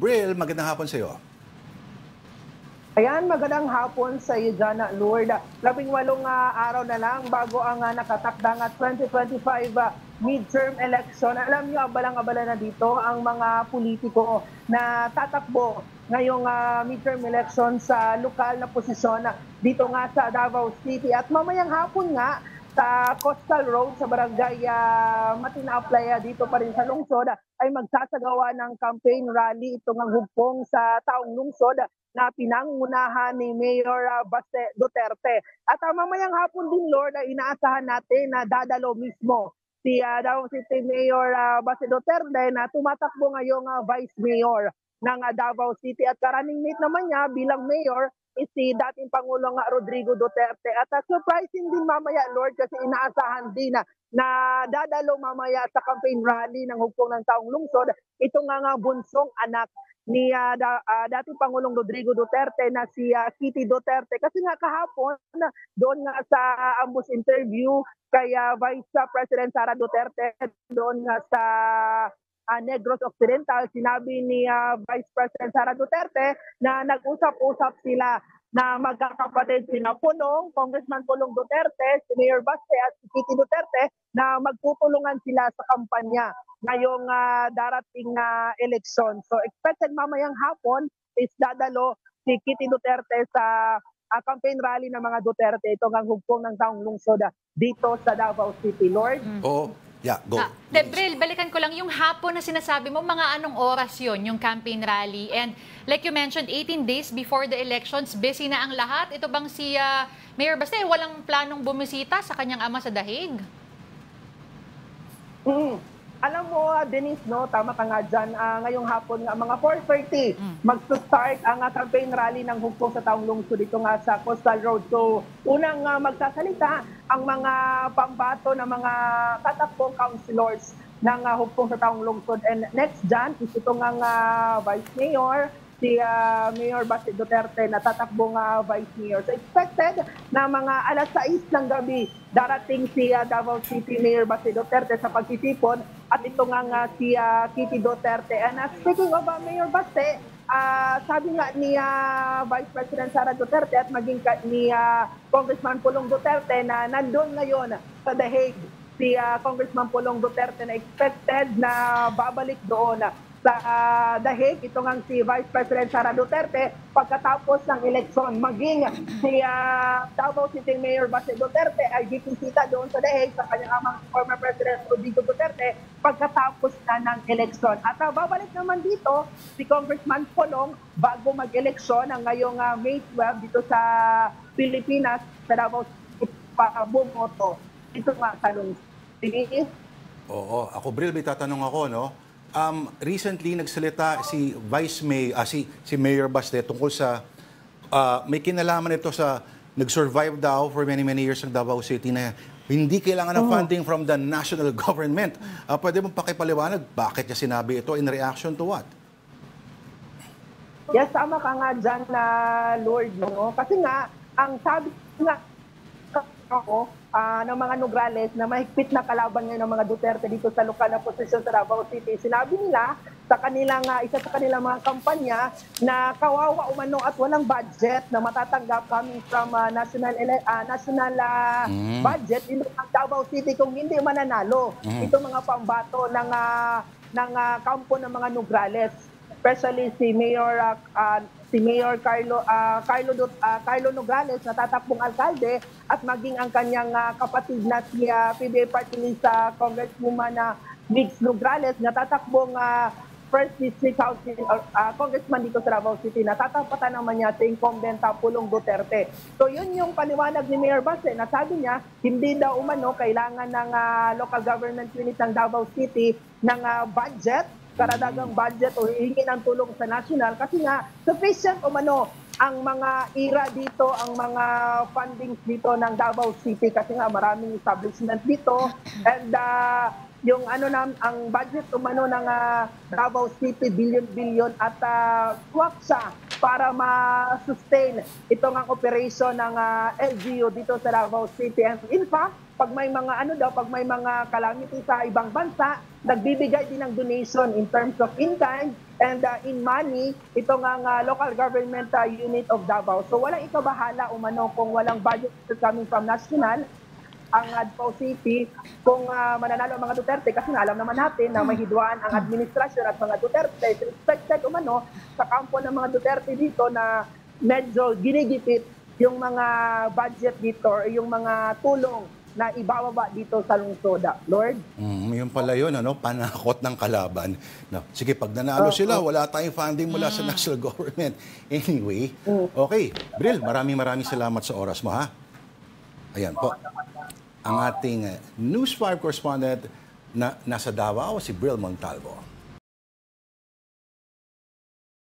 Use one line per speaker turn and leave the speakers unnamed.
Bril, magandang hapon sa iyo.
Ayan, magandang hapon sa iyo dyan, Lord. 18 araw na lang bago ang nakatakdang 2025 midterm election. Alam niyo, abalang-abala na dito ang mga politiko na tatakbo ngayong midterm election sa lokal na posisyon dito nga sa Davao City. At mamayang hapon nga sa Coastal Road sa barangay Matinaplaya dito pa rin sa lungsod ay magsasagawa ng campaign rally itong ang hugpong sa taong lungsod na pinangunahan ni Mayor Baste Duterte. At mamayang hapon din, Lord, ay inaasahan natin na dadalo mismo si Davao City Mayor Baste Duterte na tumatakbo ngayong Vice Mayor ng Davao City. At running mate naman niya bilang Mayor is si dating Pangulong Rodrigo Duterte. At surprising din mamaya, Lord, kasi inaasahan din na dadalo mamaya sa campaign rally ng hugpong ng taong lungsod itong nga bunsong anak ni dating Pangulong Rodrigo Duterte na si Kitty Duterte. Kasi nga kahapon, doon nga sa ambush interview kay Vice President Sara Duterte, doon nga sa Negros Occidental, sinabi ni Vice President Sara Duterte na nag-usap-usap sila na magkakapatid sina Pulong, Congressman Pulong Duterte, si Mayor Baste at si Kitty Duterte na magtutulungan sila sa kampanya ngayong darating na eleksyon. So expected mamayang hapon is dadalo si Kitty Duterte sa campaign rally ng mga Duterte. Ito ang hugpong ng taong lungsod dito sa Davao City, Lord.
Oo. Yeah, go.
Debril, balikan ko lang yung hapon na sinasabi mo, mga anong oras yon yung campaign rally? And like you mentioned, 18 days before the elections, busy na ang lahat. Ito bang si Mayor Baste, walang planong bumisita sa kanyang ama sa Dahig?
Alam mo, Denise, no, tama ka nga dyan. Ngayong hapon nga, mga 4:30, mag-start ang campaign rally ng hugpong sa taong lungsod dito nga sa Coastal Road. So, unang magsasalita ang mga pambato ng mga tatakbong councilors ng hugpong sa taong lungsod. And next dyan, is itong Vice Mayor, si Mayor Baste Duterte na tatakbong Vice Mayor. So expected na mga alas 6 ng gabi darating si Davao City Mayor Baste Duterte sa pagtitipon at ito nga si Kitty Duterte. And speaking of Mayor Baste, sabi nga ni Vice President Sara Duterte at maging ni Congressman Pulong Duterte na nandun ngayon sa The Hague si Congressman Pulong Duterte na expected na babalik doon sa The Hague, ito nga si Vice President Sara Duterte pagkatapos ng eleksyon. Maging si Davao City Mayor Baste Duterte ay bibisita doon sa The Hague sa kanyang amang former President Rodrigo Duterte pagkatapos na ng eleksyon. At babalik naman dito si Congressman Pulong bago mag-eleksyon ang ngayong May 12 dito sa Pilipinas sa Davao City para bumoto. Ito nga tanong.
Oo, ako Bril, may tatanong ako, no? Recently nagsalita si si Mayor Baste tungkol sa may kinalaman ito sa nag-survive daw for many years ng Davao City na hindi kailangan ng funding from the national government. Pwede mong pakipaliwanag bakit niya sinabi ito in reaction to what?
Yes, tama ka nga dyan na Lord, no? Kasi nga, ang sabi nga ako, ng mga Nograles na mahigpit na kalaban ngayon ng mga Duterte dito sa lokal na posisyon sa Davao City. Sinabi nila sa kanilang, isa sa kanilang mga kampanya na kawawa umano at walang budget na matatanggap coming from national budget in Davao City kung hindi mananalo. Ito mga pambato ng kampo ng mga Nograles. Especially si Mayor Carlo Nograles na tatakbong alkalde at maging ang kanyang kapatid na si PBA Party List Congresswoman Migs Nograles na tatakbong First District Congressman dito sa Davao City na tatapatan naman niya sa incumbent Pulong Duterte. So yun yung paliwanag ni Mayor Baste na sabi niya hindi daw umano kailangan ng local government unit ng Davao City ng budget, karadagang budget o hihingi ng tulong sa national kasi nga sufficient umano ang mga ira dito, ang mga fundings dito ng Davao City kasi nga maraming establishment dito and yung ang budget umano ng Davao City billion at swak siya para ma-sustain itong ang operation ng LGU dito sa Davao City. And in fact, pag may mga pag may mga calamity sa ibang bansa, nagbibigay din ng donation in terms of in-kind and in money, ito nga local government unit of Davao. So walang ikabahala umano kung walang budget coming from national, ang Davao City, kung mananalo ang mga Duterte, kasi alam naman natin na mahidwaan ang administrasyon at mga Duterte. Expected umano sa kampo ng mga Duterte dito na medyo ginigipit yung mga budget dito or yung mga tulong na ibababa dito sa lungsod. Lord?
Yun pala yun, panakot ng kalaban. No, sige, pag nanalo sila, wala tayong funding mula sa national government. Anyway, okay. Bril, maraming salamat sa oras mo, ha? Ayan po. Ang ating News 5 correspondent na nasa Davao, si Bril Montalvo.